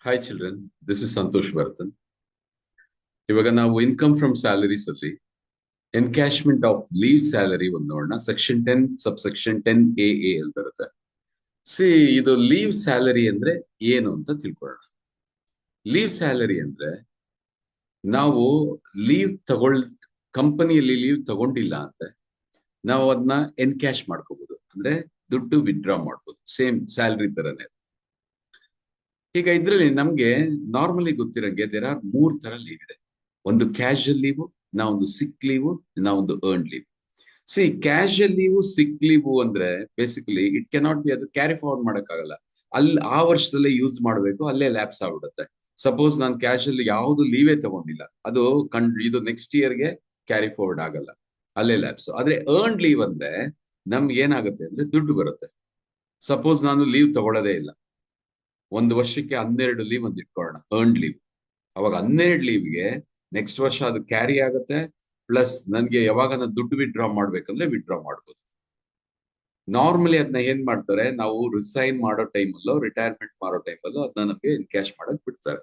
Hi children, this is Santosh Bharathan. ಇವಾಗ ನಾವು income from salaries ಅಲ್ಲಿ ಎನ್ಕ್ಯಾಶ್ಮೆಂಟ್ ಆಫ್ ಲೀವ್ ಸ್ಯಾಲರಿ ಒಂದು ನೋಡೋಣ. ಸೆಕ್ಷನ್ 10 ಸಬ್ಸೆಕ್ಷನ್ 10A ಅಲ್ಲಿ ಬರುತ್ತೆ. ಸಿ ಇದು ಲೀವ್ ಸ್ಯಾಲರಿ ಅಂದ್ರೆ ಏನು ಅಂತ ತಿಳ್ಕೊಳ್ಳೋಣ. ಲೀವ್ ಸ್ಯಾಲರಿ ಅಂದ್ರೆ ನಾವು ಲೀವ್ ಕಂಪನಿಯಲ್ಲಿ ಲೀವ್ ತಗೊಂಡಿಲ್ಲ ಅಂದ್ರೆ ನಾವು ಅದನ್ನ ಎನ್ಕ್ಯಾಶ್ ಮಾಡ್ಕೋಬಹುದು, ಅಂದ್ರೆ ದುಡ್ಡು ವಿತ್ಡ್ರಾ ಮಾಡ್ಬೋದು. ಸೇಮ್ ಸ್ಯಾಲರಿ ತರನೇ. ಈಗ ಇದ್ರಲ್ಲಿ ನಮ್ಗೆ ನಾರ್ಮಲಿ ಗೊತ್ತಿರಂಗೆ ದೇರ್ ಆರ್ 3 ತರ ಲೀವ್ ಇದೆ. ಒಂದು ಕ್ಯಾಶುಯಲ್ ಲೀವ್, ಒಂದು ಸಿಕ್ ಲೀವ್, ಒಂದು earn leave. See casual leave, sick leave ಅಂದ್ರೆ ಬೇಸಿಕಲಿ ಇಟ್ ಕೆನಾಟ್ ಬಿ, ಅದು ಕ್ಯಾರಿ ಫಾರ್ವರ್ಡ್ ಮಾಡಕ್ಕಾಗಲ್ಲ. ಅಲ್ಲಿ ಆ ವರ್ಷದಲ್ಲೇ ಯೂಸ್ ಮಾಡಬೇಕು, ಅಲ್ಲೇ ಲ್ಯಾಪ್ಸ್ ಆಗ್ಬಿಡುತ್ತೆ. ಸಪೋಸ್ ನಾನು ಕ್ಯಾಶುಯಲ್ ಯಾವ್ದು ಲೀವೇ ತಗೊಂಡಿಲ್ಲ, ಅದು ಇದು ನೆಕ್ಸ್ಟ್ ಇಯರ್ಗೆ ಕ್ಯಾರಿ ಫಾರ್ವರ್ಡ್ ಆಗಲ್ಲ, ಅಲ್ಲೇ ಲ್ಯಾಪ್ಸ್. ಆದ್ರೆ ಅರ್ನ್ ಲೀವ್ ಅಂದ್ರೆ ನಮ್ಗೆ ಏನಾಗುತ್ತೆ ಅಂದ್ರೆ ದುಡ್ಡು ಬರುತ್ತೆ. ಸಪೋಸ್ ನಾನು ಲೀವ್ ತಗೊಳ್ಳೋದೇ ಇಲ್ಲ, ಒಂದು ವರ್ಷಕ್ಕೆ 12 ಲೀವ್ ಅಂತ ಇಟ್ಕೊಳ್ಳೋಣ, ಅರ್ನ್ ಲೀವ್. ಅವಾಗ 12 ಲೀವ್ಗೆ ನೆಕ್ಸ್ಟ್ ವರ್ಷ ಅದು ಕ್ಯಾರಿ ಆಗುತ್ತೆ. ಪ್ಲಸ್ ನನ್ಗೆ ಯಾವಾಗ ನಾನು ದುಡ್ಡು ವಿತ್ಡ್ರಾ ಮಾಡ್ಬೇಕಂದ್ರೆ ವಿತ್ಡ್ರಾ ಮಾಡ್ಬೋದು. ನಾರ್ಮಲಿ ಅದನ್ನ ಏನ್ ಮಾಡ್ತಾರೆ, ನಾವು ರಿಸೈನ್ ಮಾಡೋ ಟೈಮಲ್ಲೋ ರಿಟೈರ್ಮೆಂಟ್ ಮಾಡೋ ಟೈಮಲ್ಲೋ ಅದನ್ನ ನಮಗೆ ಎನ್ಕ್ಯಾಶ್ ಮಾಡಕ್ ಬಿಡ್ತಾರೆ.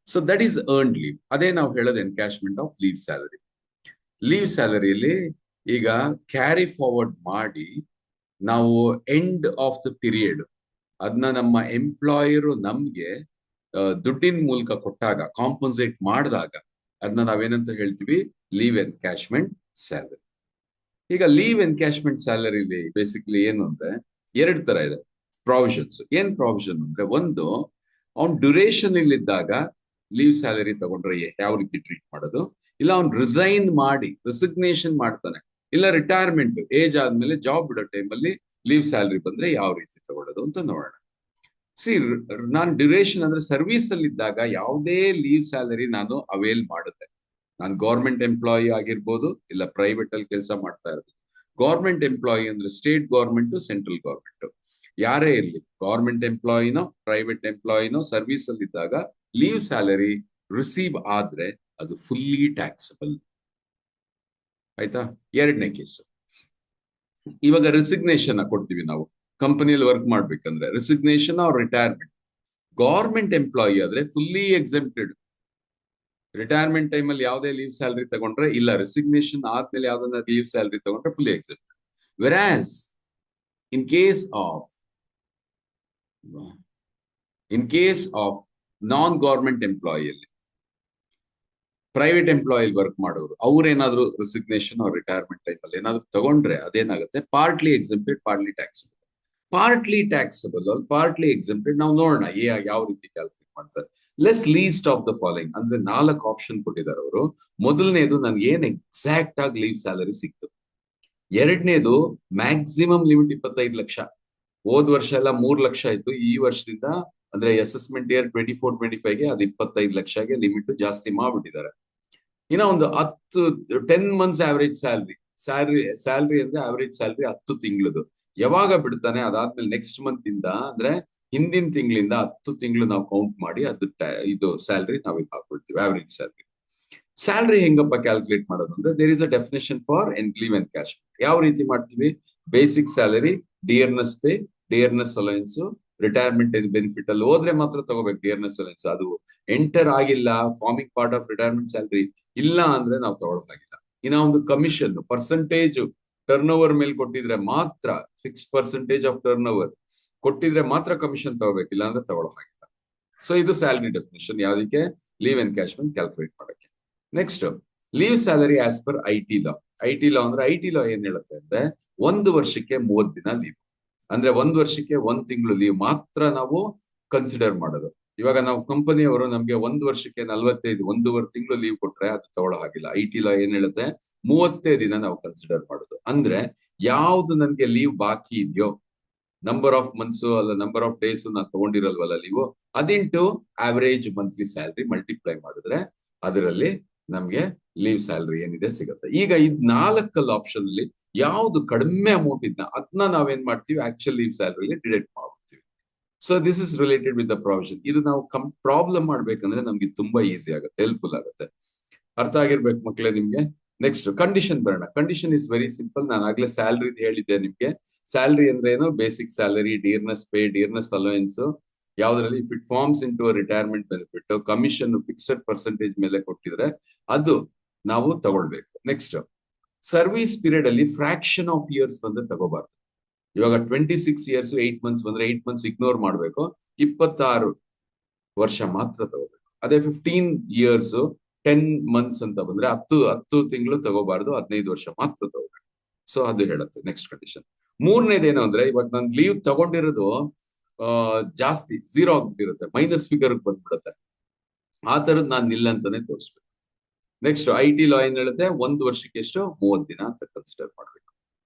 So that is earn leave. ಅದೇ ನಾವು ಹೇಳೋದು encashment of leave salary. Leave ಸ್ಯಾಲರಿಯಲ್ಲಿ ಈಗ ಕ್ಯಾರಿ ಫಾರ್ವರ್ಡ್ ಮಾಡಿ ನಾವು ಎಂಡ್ ಆಫ್ ದ ಪೀರಿಯಡ್ ಅದನ್ನ ನಮ್ಮ ಎಂಪ್ಲಾಯರು ನಮ್ಗೆ ದುಡ್ಡಿನ ಮೂಲಕ ಕೊಟ್ಟಾಗ, ಕಾಂಪನ್ಸೇಟ್ ಮಾಡಿದಾಗ ಅದನ್ನ ನಾವೇನಂತ ಹೇಳ್ತೀವಿ, ಲೀವ್ ಎನ್ಕ್ಯಾಶ್ಮೆಂಟ್ ಸ್ಯಾಲರಿ. ಈಗ ಲೀವ್ ಎನ್ಕ್ಯಾಶ್ಮೆಂಟ್ ಸ್ಯಾಲರಿಲಿ ಬೇಸಿಕಲಿ ಏನು ಅಂದ್ರೆ 2 ತರ ಇದೆ ಪ್ರಾವಿಷನ್ಸ್. ಏನ್ ಪ್ರಾವಿಷನ್ ಅಂದ್ರೆ, ಒಂದು ಅವ್ನ್ ಡ್ಯೂರೇಷನ್ ಇಲ್ಲಿದ್ದಾಗ ಲೀವ್ ಸ್ಯಾಲರಿ ತಗೊಂಡ್ರೆ ಯಾವ ರೀತಿ ಟ್ರೀಟ್ ಮಾಡೋದು, ಇಲ್ಲ ಅವ್ನ್ ರಿಸೈನ್ ಮಾಡಿ ರೆಸಿಗ್ನೇಷನ್ ಮಾಡ್ತಾನೆ, ಇಲ್ಲ ರಿಟೈರ್ಮೆಂಟ್ ಏಜ್ ಆದ್ಮೇಲೆ ಜಾಬ್ ಬಿಡೋ ಟೈಮಲ್ಲಿ ಲೀವ್ ಸ್ಯಾಲರಿ ಬಂದ್ರೆ ಯಾವ ರೀತಿ ತಗೊಳ್ಳೋದು ಅಂತ ನೋಡೋಣ. ಸಿ ನಾನು ಡ್ಯೂರೇಷನ್ ಅಂದ್ರೆ ಸರ್ವಿಸ್ ಅಲ್ಲಿ ಇದ್ದಾಗ ಯಾವುದೇ ಲೀವ್ ಸ್ಯಾಲರಿ ನಾನು ಅವೇಲ್ ಮಾಡುತ್ತೆ. ನಾನು ಗೌರ್ಮೆಂಟ್ ಎಂಪ್ಲಾಯಿ ಆಗಿರ್ಬೋದು, ಇಲ್ಲ ಪ್ರೈವೇಟ್ ಅಲ್ಲಿ ಕೆಲಸ ಮಾಡ್ತಾ ಇರ್ಬೋದು. ಗೌರ್ಮೆಂಟ್ ಎಂಪ್ಲಾಯಿ ಅಂದ್ರೆ ಸ್ಟೇಟ್ ಗೌರ್ಮೆಂಟ್, ಸೆಂಟ್ರಲ್ ಗೌರ್ಮೆಂಟ್, ಯಾರೇ ಇರ್ಲಿ, ಗೌರ್ಮೆಂಟ್ ಎಂಪ್ಲಾಯಿನೋ ಪ್ರೈವೇಟ್ ಎಂಪ್ಲಾಯಿನೋ ಸರ್ವಿಸ್ ಅಲ್ಲಿ ಇದ್ದಾಗ ಲೀವ್ ಸ್ಯಾಲರಿ ರಿಸೀವ್ ಆದ್ರೆ ಅದು ಫುಲ್ಲಿ ಟ್ಯಾಕ್ಸಬಲ್. ಆಯ್ತಾ? 2ನೇ ಕೇಸು, ಇವಾಗ ರಿಸಿಗ್ನೇಷನ್ ಕೊಡ್ತೀವಿ ನಾವು ಕಂಪನಿಯಲ್ಲಿ ವರ್ಕ್ ಮಾಡ್ಬೇಕಂದ್ರೆ, resignation or retirement. Government employee ಆದ್ರೆ ಫುಲ್ಲಿ ಎಕ್ಸೆಂಪ್ಟೆಡ್. ರಿಟೈರ್ಮೆಂಟ್ ಟೈಮಲ್ಲಿ ಯಾವುದೇ ಲೀವ್ ಸ್ಯಾಲರಿ ತಗೊಂಡ್ರೆ ಇಲ್ಲ, ರೆಸಿಗ್ನೇಷನ್ ಆದ್ಮೇಲೆ ಯಾವ್ದನ್ನ ಲೀವ್ ಸ್ಯಾಲರಿ ತಗೊಂಡ್ರೆ fully excepted. Whereas in case of in case of non government ಎಂಪ್ಲಾಯಿಯಲ್ಲಿ, ಪ್ರೈವೇಟ್ ಎಂಪ್ಲಾಯಿ ವರ್ಕ್ ಮಾಡೋರು, ಅವ್ರೇನಾದ್ರು ರೆಸಿಗ್ನೇಷನ್ ಅವ್ರ ರಿಟೈರ್ಮೆಂಟ್ ಟೈಮಲ್ಲಿ ಏನಾದ್ರು ತಗೊಂಡ್ರೆ ಅದೇನಾಗುತ್ತೆ, partly exempted, partly taxable. Partly taxable, partly exempted ನಾವು ನೋಡೋಣ ಯಾವ ರೀತಿ ಕ್ಯಾಲ್ಕುಲೇಟ್ ಮಾಡ್ತಾರೆ. Less least of the following ಅಂದ್ರೆ 4 ಆಪ್ಷನ್ ಕೊಟ್ಟಿದ್ದಾರೆ ಅವರು. ಮೊದಲನೇದು ನನ್ಗೆ ಏನ್ ಎಕ್ಸಾಕ್ಟ್ ಆಗಿ ಲೀವ್ ಸ್ಯಾಲರಿ ಸಿಕ್ತು. 2ನೇದು ಮ್ಯಾಕ್ಸಿಮಮ್ ಲಿಮಿಟ್ 25 ಲಕ್ಷ. ಹೋದ್ ವರ್ಷ ಎಲ್ಲ 3 ಲಕ್ಷ ಇತ್ತು, ಈ ವರ್ಷದಿಂದ ಅಂದ್ರೆ ಅಸೆಸ್ಮೆಂಟ್ ಇಯರ್ 24-25ಗೆ ಅದು 25 ಲಕ್ಷಗೆ ಲಿಮಿಟ್ ಜಾಸ್ತಿ ಮಾಡ್ಬಿಟ್ಟಿದ್ದಾರೆ. ಇನ್ನ ಒಂದು 10 ಮಂತ್ಸ್ ಆವರೇಜ್ ಸ್ಯಾಲ್ರಿ ಅಂದ್ರೆ ಆವರೇಜ್ ಸ್ಯಾಲ್ರಿ 10 ತಿಂಗಳದು ಯಾವಾಗ ಬಿಡ್ತಾನೆ ಅದಾದ್ಮೇಲೆ ನೆಕ್ಸ್ಟ್ ಮಂತ್ ಇಂದ ಅಂದ್ರೆ ಹಿಂದಿನ ತಿಂಗಳಿಂದ 10 ತಿಂಗಳು ನಾವು ಕೌಂಟ್ ಮಾಡಿ ಅದು ಇದು ಸ್ಯಾಲ್ರಿ ನಾವ್ ಹಾಕೊಳ್ತೀವಿ, ಆವರೇಜ್ ಸ್ಯಾಲ್ರಿ. ಸ್ಯಾಲ್ರಿ ಹೆಂಗಪ್ಪ ಕ್ಯಾಲ್ಕುಲೇಟ್ ಮಾಡೋದು ಅಂದ್ರೆ, there is a definition for leave encashment. ಯಾವ ರೀತಿ ಮಾಡ್ತೀವಿ, basic salary, dearness pay, dearness allowance, retirement benefit ಅಲ್ಲಿ ಹೋದ್ರೆ ಮಾತ್ರ ತಗೋಬೇಕು ಡಿಯರ್ನೆಸ್ ಅಲವೆನ್ಸ್. ಅದು ಎಂಟರ್ ಆಗಿಲ್ಲ, forming part of retirement salary ಇಲ್ಲ ಅಂದ್ರೆ ನಾವು ತಗೊಳಕಾಗಿಲ್ಲ. ಇನ್ನ ಒಂದು ಕಮಿಷನ್ ಪರ್ಸೆಂಟೇಜ್ ಟರ್ನ್ ಓವರ್ ಮೇಲೆ ಕೊಟ್ಟಿದ್ರೆ ಮಾತ್ರ, 6% ಆಫ್ ಟರ್ನ್ ಓವರ್ ಕೊಟ್ಟಿದ್ರೆ ಮಾತ್ರ ಕಮಿಷನ್ ತಗೋಬೇಕಿಲ್ಲ ಅಂದ್ರೆ ತಗೊಳಕಾಗಿಲ್ಲ. ಸೊ ಇದು ಸ್ಯಾಲರಿ ಡೆಫಿನೇಷನ್ ಯಾವ್ದಕ್ಕೆ, ಲೀವ್ ಎನ್ಕ್ಯಾಶ್ಮೆಂಟ್ ಕ್ಯಾಲ್ಕುಲೇಟ್ ಮಾಡಕ್ಕೆ. Next, leave salary as per IT law. IT law ಅಂದ್ರೆ, ಐಟಿ ಲಾ ಏನ್ ಹೇಳುತ್ತೆ ಅಂದ್ರೆ, 1 ವರ್ಷಕ್ಕೆ 30 ದಿನ ಲೀವ್. ಅಂದ್ರೆ 1 ವರ್ಷಕ್ಕೆ 1 ತಿಂಗಳು ಲೀವ್ ಮಾತ್ರ ನಾವು ಕನ್ಸಿಡರ್ ಮಾಡೋದು. ಇವಾಗ ನಾವು ಕಂಪನಿಯವರು ನಮ್ಗೆ 1 ವರ್ಷಕ್ಕೆ 45 1.5 ತಿಂಗಳು ಲೀವ್ ಕೊಟ್ರೆ ಅದು ತಗೊಳ್ಳೋ ಹಾಗಿಲ್ಲ. ಐಟಿ ಲಾ ಏನ್ ಹೇಳುತ್ತೆ, 30 ದಿನ ನಾವು ಕನ್ಸಿಡರ್ ಮಾಡೋದು. ಅಂದ್ರೆ ಯಾವ್ದು ನನ್ಗೆ ಲೀವ್ ಬಾಕಿ ಇದೆಯೋ, ನಂಬರ್ ಆಫ್ ಮಂತ್ಸ್ ಅಲ್ಲ ನಂಬರ್ ಆಫ್ ಡೇಸ್ ನಾನು ತಗೊಂಡಿರಲ್ವಲ್ಲ ಲೀವ್, ಅದಿಂಟು ಆವರೇಜ್ ಮಂತ್ಲಿ ಸ್ಯಾಲ್ರಿ ಮಲ್ಟಿಪ್ಲೈ ಮಾಡಿದ್ರೆ ಅದರಲ್ಲಿ ನಮ್ಗೆ ಲೀವ್ ಸ್ಯಾಲರಿ ಏನಿದೆ ಸಿಗುತ್ತೆ. ಈಗ ಇದ್ 4 ಆಪ್ಷನ್ ಅಲ್ಲಿ ಯಾವ್ದು ಕಡಿಮೆ ಅಮೌಂಟ್ ಇದ್ನ ಅದನ್ನ ನಾವೇನ್ ಮಾಡ್ತೀವಿ, ಆಕ್ಚುಲ್ ಲೀವ್ ಸ್ಯಾಲರಿ ಡಿಡಕ್ಟ್ ಮಾಡ್ಬಿಡ್ತೀವಿ. So this is related with the provision. ಇದು ನಾವು ಪ್ರಾಬ್ಲಮ್ ಮಾಡ್ಬೇಕಂದ್ರೆ ನಮ್ಗೆ ತುಂಬಾ ಈಸಿ ಆಗುತ್ತೆ, ಹೆಲ್ಪ್ಫುಲ್ ಆಗುತ್ತೆ. ಅರ್ಥ ಆಗಿರ್ಬೇಕು ಮಕ್ಕಳೇ ನಿಮ್ಗೆ. ನೆಕ್ಸ್ಟ್ ಕಂಡೀಷನ್ ಬರೋಣ. Condition is very simple. ನಾನು ಆಗ್ಲೇ ಸ್ಯಾಲರಿ ಹೇಳಿದ್ದೆ ನಿಮ್ಗೆ. ಸ್ಯಾಲರಿ ಅಂದ್ರೆ ಏನು, basic salary, dearness pay, dearness allowance, ಯಾವ್ದ್ರಲ್ಲಿ if it forms into retirement benefit commission fixed percentage ಮೇಲೆ ಕೊಟ್ಟಿದ್ರೆ ಅದು ನಾವು ತಗೊಳ್ಬೇಕು. ನೆಕ್ಸ್ಟ್ ಸರ್ವಿಸ್ ಪೀರಿಯಡ್ ಅಲ್ಲಿ ಫ್ರಾಕ್ಷನ್ ಆಫ್ ಇಯರ್ಸ್ ಬಂದ್ರೆ ತಗೋಬಾರ್ದು. ಇವಾಗ 26 ಇಯರ್ಸ್ 8 ಮಂತ್ಸ್ ಬಂದ್ರೆ 8 ಮಂತ್ಸ್ ಇಗ್ನೋರ್ ಮಾಡಬೇಕು, 26 ವರ್ಷ ಮಾತ್ರ ತಗೋಬೇಕು. ಅದೇ 15 ಇಯರ್ಸ್ 10 ಮಂತ್ಸ್ ಅಂತ ಬಂದ್ರೆ 10 ತಿಂಗಳು ತಗೋಬಾರ್ದು, 15 ವರ್ಷ ಮಾತ್ರ ತಗೋಬೇಕು. ಸೊ ಅದು ಹೇಳುತ್ತೆ ನೆಕ್ಸ್ಟ್ ಕಂಡೀಷನ್. ಮೂರನೇದೇನು ಅಂದ್ರೆ ಇವಾಗ ನಾನು ಲೀವ್ ತಗೊಂಡಿರೋದು ಜಾಸ್ತಿ ಝೀರೋ ಆಗ್ಬಿಟ್ಟಿರುತ್ತೆ, ಮೈನಸ್ ಫಿಗರ್ ಬಂದ್ಬಿಡುತ್ತೆ, ಆ ತರದ್ ನಾನು ನಿಲ್ಲಂತಾನೆ ತೋರಿಸ್ಬೇಕು. ನೆಕ್ಸ್ಟ್ IT ಲಾ ಏನ್ ಹೇಳುತ್ತೆ, 1 ವರ್ಷಕ್ಕೆ ಎಷ್ಟು 30 ದಿನ ಅಂತ ಕನ್ಸಿಡರ್ ಮಾಡ್ಬೇಕು.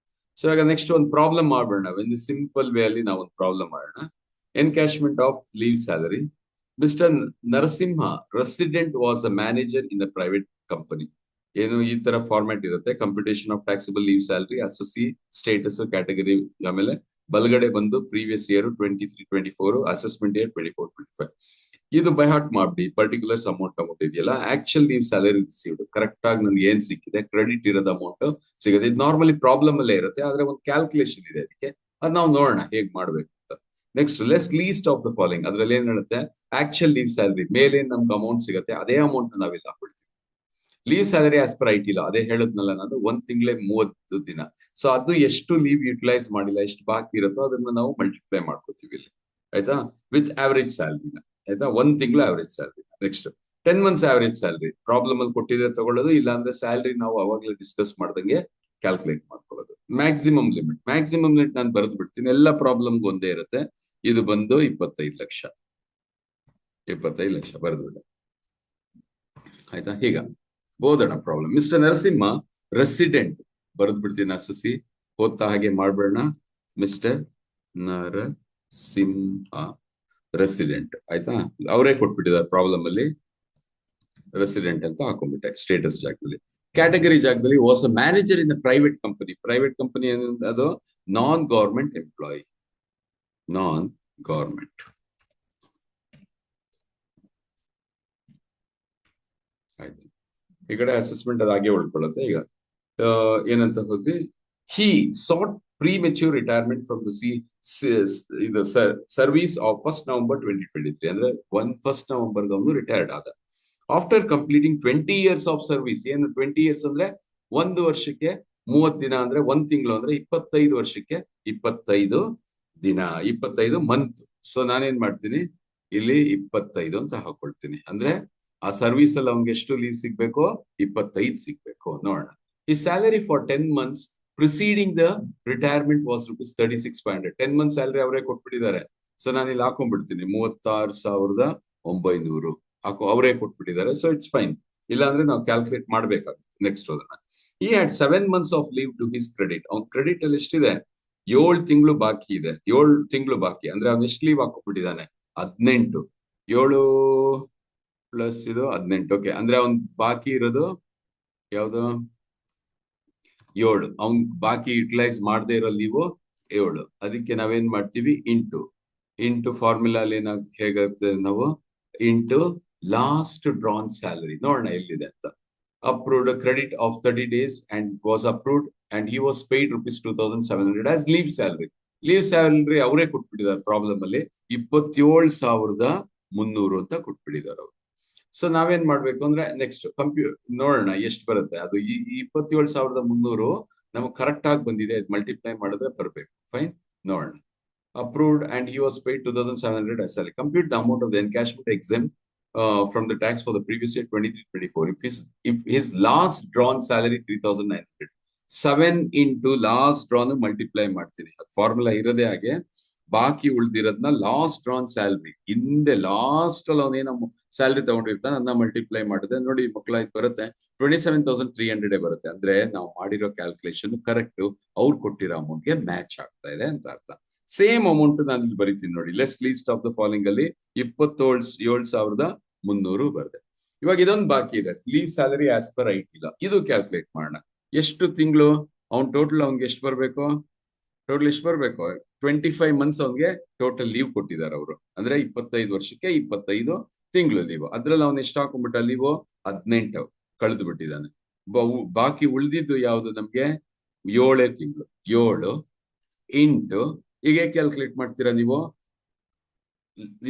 ಸೊ ಇವಾಗ ನೆಕ್ಸ್ಟ್ ಒಂದು ಪ್ರಾಬ್ಲಮ್ ಮಾಡೋಣ, ಒಂದು ಸಿಂಪಲ್ ವೇ ಅಲ್ಲಿ ನಾವು ಒಂದು ಪ್ರಾಬ್ಲಮ್ ಮಾಡೋಣ. Encashment of leave salary. Mister Narasimha resident was a manager in a private company. ಏನು ಈ ತರ ಫಾರ್ಮ್ಯಾಟ್ ಇರುತ್ತೆ, computation of taxable leave salary, assessee, status, category, ಆಮೇಲೆ ಬಲಗಡೆ ಬಂದು ಪ್ರೀವಿಯಸ್ ಇಯರ್ 23-24, ಅಸೆಸ್ಮೆಂಟ್ ಇಯರ್ 24-25. ಇದು ಬೈ ಹಾರ್ಟ್ ಮಾಡಿ ಪರ್ಟಿಕ್ಯುಲರ್ಸ್ ಅಮೌಂಟ್ ಇದೆಯಲ್ಲ, actual leave salary received correct ಆಗಿ ನನ್ಗೆ ಏನ್ ಸಿಕ್ಕಿದೆ, ಕ್ರೆಡಿಟ್ ಇರೋದು ಅಮೌಂಟ್ ಸಿಗುತ್ತೆ. ಇದು ನಾರ್ಮಲಿ ಪ್ರಾಬ್ಲಮ್ ಅಲ್ಲೇ ಇರುತ್ತೆ, ಆದ್ರೆ ಒಂದು ಕ್ಯಾಲ್ಕುಲೇಷನ್ ಇದೆ ಅದಕ್ಕೆ, ಅದು ನಾವು ನೋಡೋಣ ಹೇಗ್ ಮಾಡ್ಬೇಕು ಅಂತ. Next less least of the following, ಅದ್ರಲ್ಲಿ ಏನ್ ಹೇಳುತ್ತೆ, ಆಕ್ಚುಲ್ ಲೀವ್ ಸ್ಯಾಲರಿ ಮೇಲೆ ನಮ್ಗೆ ಅಮೌಂಟ್ ಸಿಗುತ್ತೆ, ಅದೇ ಅಮೌಂಟ್ ನಾವಿಲ್ಲಿ ಹಾಕೊಳ್ತೀವಿ. Leave salary as per IT law, ಅದೇ ಹೇಳದ್ನಲ್ಲ ನಾನು, 1 ತಿಂಗಳೇ 30 ದಿನ. ಸೊ ಅದು ಎಷ್ಟು ಲೀವ್ ಯುಟಿಲೈಸ್ ಮಾಡಿಲ್ಲ, ಎಷ್ಟು ಬಾಕಿ ಇರುತ್ತೋ ಅದನ್ನ ನಾವು ಮಲ್ಟಿಪ್ಲೈ ಮಾಡ್ಕೋತೀವಿ ಇಲ್ಲಿ, ಆಯ್ತಾ, ವಿತ್ ಆವರೇಜ್ ಸ್ಯಾಲರಿನ, ಆಯ್ತಾ, 1 ತಿಂಗಳು average salary. Next 10 months average salary, problem ಅಲ್ಲಿ ಕೊಟ್ಟಿದ್ರೆ ತಗೊಳ್ಳೋದು, ಇಲ್ಲ ಅಂದ್ರೆ ಸ್ಯಾಲರಿ ನಾವು ಅವಾಗಲೇ ಡಿಸ್ಕಸ್ ಮಾಡ್ದಂಗೆ ಕ್ಯಾಲ್ಕುಲೇಟ್ ಮಾಡ್ಕೊಳ್ಳೋದು. ಮ್ಯಾಕ್ಸಿಮಮ್ ಲಿಮಿಟ್ ನಾನು ಬರೆದು ಬಿಡ್ತೀನಿ, ಎಲ್ಲ ಪ್ರಾಬ್ಲಮ್ಗೆ ಒಂದೇ ಇರುತ್ತೆ. ಇದು ಬಂದು 25 ಲಕ್ಷ ಬರೆದು ಬಿಡ, ಆಯ್ತಾ. ಹೀಗ ಬೋಧನ ಪ್ರಾಬ್ಲಮ್. ಮಿಸ್ಟರ್ ನರಸಿಂಹ ರೆಸಿಡೆಂಟ್ ಬರೆದು ಬಿಡ್ತೀನಿ, ಅಸಸಿ ಓದ್ತಾ ಹಾಗೆ ಮಾಡ್ಬೇಡ. ಮಿಸ್ಟರ್ ನರಸಿಂಹ ರೆಸಿಡೆಂಟ್, ಆಯ್ತಾ, ಅವರೇ ಕೊಟ್ಬಿಟ್ಟಿದ್ದಾರೆ ಪ್ರಾಬ್ಲಮ್ ಅಲ್ಲಿ, ರೆಸಿಡೆಂಟ್ ಅಂತ ಹಾಕೊಂಡ್ಬಿಟ್ಟೆ ಸ್ಟೇಟಸ್ ಜಾಗದಲ್ಲಿ. ಕ್ಯಾಟಗರಿ ಜಾಗದಲ್ಲಿ was a manager in private company ಅದು non government employee, non government, ಆಯ್ತು. ಈ ಕಡೆ ಅಸೆಸ್ಮೆಂಟ್ ಅದು ಹಾಗೆ ಉಳ್ಕೊಳ್ಳುತ್ತೆ. ಈಗ ಏನಂತ ಹೋದ್ವಿ, ಹಿ ಸಾಟ್ ಪ್ರೀಮೆಚ್ಯೂರ್ ರಿಟೈರ್ಮೆಂಟ್ ಫ್ರಮ್ ದ ಇದು ಸರ್ವಿಸ್ ಆಫ್ 1 ನವೆಂಬರ್ 2023, ಅಂದ್ರೆ 1 ನವೆಂಬರ್ ಅವನು ರಿಟೈರ್ಡ್ ಆದ. After completing 20 years of service, ಏನು 20 ಇಯರ್ಸ್ ಅಂದ್ರೆ 1 ವರ್ಷಕ್ಕೆ 30 ದಿನ, ಅಂದ್ರೆ 1 ತಿಂಗಳು ಅಂದ್ರೆ 25 ವರ್ಷಕ್ಕೆ 25 ದಿನ, 25 ಮಂತ್. ಸೊ ನಾನೇನ್ ಮಾಡ್ತೀನಿ ಇಲ್ಲಿ 25 ಅಂತ ಹಾಕೊಳ್ತೀನಿ, ಅಂದ್ರೆ ಆ ಸರ್ವಿಸ್ ಅಲ್ಲಿ ಅವ್ನಿಗೆ ಎಷ್ಟು ಲೀವ್ ಸಿಗ್ಬೇಕು, 25 ಸಿಗ್ಬೇಕು. ನೋಡೋಣ. ಈ salary for 10 months preceding the retirement was ₹36,500. 10 month salary ಅವರೇ ಕೊಟ್ಬಿಟ್ಟಿದ್ದಾರೆ. ಸೊ ನಾನು ಇಲ್ಲಿ ಹಾಕೊಂಡ್ಬಿಡ್ತೀನಿ 36,900 ಅವರೇ ಕೊಟ್ಬಿಟ್ಟಿದ್ದಾರೆ. ಸೊ ಇಟ್ಸ್ ಫೈನ್, ಇಲ್ಲಾಂದ್ರೆ ನಾವು ಕ್ಯಾಲ್ಕುಲೇಟ್ ಮಾಡ್ಬೇಕಾಗುತ್ತೆ. ನೆಕ್ಸ್ಟ್ ಹೋಗೋಣ. ಈ had 7 months of leave to his credit. ಅವ್ನ ಕ್ರೆಡಿಟ್ ಅಲ್ಲಿ ಎಷ್ಟಿದೆ, 7 ತಿಂಗಳು ಬಾಕಿ ಇದೆ. 7 ತಿಂಗಳು ಬಾಕಿ ಅಂದ್ರೆ ಅವ್ನು ಎಷ್ಟು ಲೀವ್ ಹಾಕೊಬಿಟ್ಟಿದ್ದಾನೆ, 18. 7 ಪ್ಲಸ್ ಇದು 18, ಓಕೆ, ಅಂದ್ರೆ ಅವ್ನ್ ಬಾಕಿ ಇರೋದು ಯಾವ್ದು, 7. ಅವ್ನ್ ಬಾಕಿ ಯುಟಿಲೈಸ್ ಮಾಡದೇ ಇರೋ ಲೀವು 7. ಅದಕ್ಕೆ ನಾವೇನ್ ಮಾಡ್ತೀವಿ, ಇಂಟು ಫಾರ್ಮುಲಾ ಅಲ್ಲಿ ಹೇಗಾಗ್ತದೆ ನಾವು, ಇಂಟು ಲಾಸ್ಟ್ ಡ್ರಾನ್ ಸ್ಯಾಲರಿ. ನೋಡೋಣ ಎಲ್ಲಿದೆ ಅಂತ. Approved credit of 30 days and was approved and he was paid ₹2,700 as leave salary. Leave salary ಅವರೇ ಕೊಟ್ಬಿಟ್ಟಿದ್ದಾರೆ ಪ್ರಾಬ್ಲಮ್ ಅಲ್ಲಿ, 27,300 ಅಂತ ಕೊಟ್ಬಿಟ್ಟಿದ್ದಾರೆ ಅವರು. ಸೊ ನಾವೇನ್ ಮಾಡ್ಬೇಕು ಅಂದ್ರೆ ನೆಕ್ಸ್ಟ್ ನೋಡೋಣ ಎಷ್ಟು ಬರುತ್ತೆ. ಅದು 27,300 ನಮಗೆ ಕರೆಕ್ಟ್ ಆಗಿ ಬಂದಿದೆ, ಮಲ್ಟಿಪ್ಲೈ ಮಾಡಿದ್ರೆ ಬರ್ಬೇಕು. ಫೈನ್, ನೋಡೋಣ. Approved and he was paid 2,700 as salary. Compute the amount of the encashment exempt from the tax for the previous year 23-24. If his last drawn salary 3,900, 7 into last drawn multiply ಮಾಡ್ತೀನಿ. Formula ಇರೋದೇ ಹಾಗೆ, ಬಾಕಿ ಉಳ್ದಿರೋದನ್ನ last drawn salary, ಹಿಂದೆ last ಅಲ್ಲಿ ಅವನೇನು salary ತಗೊಂಡಿರ್ತಾನೆ ಅದನ್ನ multiply ಮಾಡಿದ್ರೆ ನೋಡಿ ಮಕ್ಕಳ ಬರುತ್ತೆ 27,300 ಬರುತ್ತೆ. ಅಂದ್ರೆ ನಾವು ಮಾಡಿರೋ ಕ್ಯಾಲ್ಕುಲೇಷನ್ ಕರೆಕ್ಟ್, ಅವ್ರು ಕೊಟ್ಟಿರೋ ಅಮೌಂಟ್ಗೆ ಮ್ಯಾಚ್ ಆಗ್ತಾ ಇದೆ ಅಂತ ಅರ್ಥ. ಸೇಮ್ ಅಮೌಂಟ್ ನಾನು ಇಲ್ಲಿ ಬರೀತೀನಿ ನೋಡಿ, less least of the following ಅಲ್ಲಿ 27,300 ಬರುತ್ತೆ. ಇವಾಗ ಇದೊಂದು ಬಾಕಿ ಇದೆ, leave salary as per IT law. ಇದು ಕ್ಯಾಲ್ಕುಲೇಟ್ ಮಾಡೋಣ. ಎಷ್ಟು ತಿಂಗಳು ಅವ್ನ್ ಟೋಟಲ್ ಅವ್ನಿಗೆ ಎಷ್ಟು ಬರ್ಬೇಕು, 25 ಮಂತ್ಸ್ ಅವ್ನಿಗೆ ಟೋಟಲ್ ಲೀವ್ ಕೊಟ್ಟಿದ್ದಾರೆ ಅವರು, ಅಂದ್ರೆ 25 ವರ್ಷಕ್ಕೆ 25 ತಿಂಗಳು ಲೀವ್. ಅದ್ರಲ್ಲಿ ಅವ್ನು ಎಷ್ಟು ಹಾಕೊಂಡ್ಬಿಟ್ಟ ಲೀವು, 18 ಕಳೆದು ಬಿಟ್ಟಿದ್ದಾನೆ. ಬಾಕಿ ಉಳಿದಿದ್ದು ಯಾವ್ದು ನಮ್ಗೆ, 7 ತಿಂಗಳು. 7 ಇಂಟು, ಈಗ ಕ್ಯಾಲ್ಕುಲೇಟ್ ಮಾಡ್ತೀರಾ ನೀವು,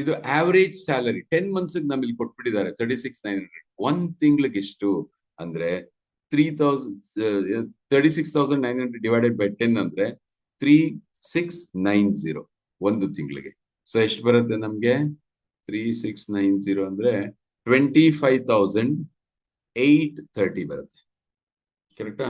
ಇದು ಆವರೇಜ್ ಸ್ಯಾಲರಿ 10 ಮಂತ್ಸ್ ನಮಗೆ ಕೊಟ್ಬಿಟ್ಟಿದ್ದಾರೆ 36,900. ಒಂದ್ ತಿಂಗಳಿಗೆ ಎಷ್ಟು ಅಂದ್ರೆ 36,900 ಡಿವೈಡೆಡ್ ಬೈ 10 ಅಂದ್ರೆ 3690 ಒಂದು ತಿಂಗಳಿಗೆ. ಸೊ ಎಷ್ಟು ಬರುತ್ತೆ ನಮ್ಗೆ? 3690 ಅಂದ್ರೆ 25,830 ಬರುತ್ತೆ. ಕರೆಕ್ಟಾ?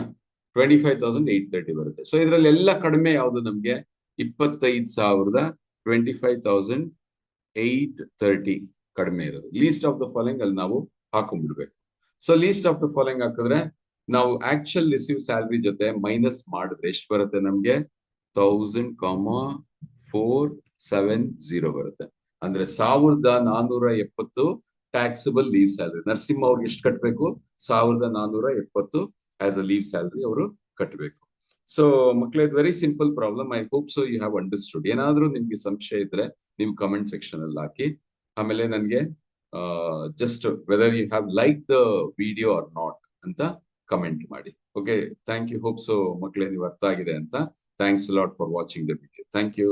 25,830 ಬರುತ್ತೆ. ಸೊ ಇದ್ರಲ್ಲಿ ಎಲ್ಲ ಕಡಿಮೆ ಯಾವುದು ನಮ್ಗೆ? 25,000 25,830 ಕಡಿಮೆ ಇರೋದು. ಲೀಸ್ಟ್ ಆಫ್ ದ ಫಾಲೋಯಿಂಗ್ ಅಲ್ಲಿ ನಾವು ಹಾಕೊಂಡ್ಬಿಡ್ಬೇಕು. So least of the following ಹಾಕಿದ್ರೆ ನಾವು ಆಕ್ಚುಲ್ ರಿಸೀವ್ ಸ್ಯಾಲರಿ ಜೊತೆ ಮೈನಸ್ ಮಾಡಿದ್ರೆ ಎಷ್ಟು ಬರುತ್ತೆ ನಮ್ಗೆ? 1,470 ಬರುತ್ತೆ. ಅಂದ್ರೆ 1,470 ಟ್ಯಾಕ್ಸಬಲ್ ಲೀವ್ ಸ್ಯಾಲರಿ. ನರಸಿಂಹ ಅವ್ರಿಗೆ ಎಷ್ಟು ಕಟ್ಟಬೇಕು? 1,470 ಆಸ್ ಅ ಲೀವ್ ಸ್ಯಾಲರಿ ಅವರು ಕಟ್ಟಬೇಕು. ಸೊ ಮಕ್ಕಳೇ, ಇದು very simple problem. I hope so you have understood. ಏನಾದ್ರೂ ನಿಮ್ಗೆ ಸಂಶಯ ಇದ್ರೆ ನೀವು ಕಮೆಂಟ್ ಸೆಕ್ಷನ್ ಅಲ್ಲಿ ಹಾಕಿ. ಆಮೇಲೆ ನನಗೆ just whether you have like the video or not ಅಂತ ಕಮೆಂಟ್ ಮಾಡಿ. Okay, thank you. Hope so ಮಕ್ಕಳೇ ನೀವು ಅರ್ಥ ಆಗಿದೆ ಅಂತ. Thanks lot for watching the video. Thank you.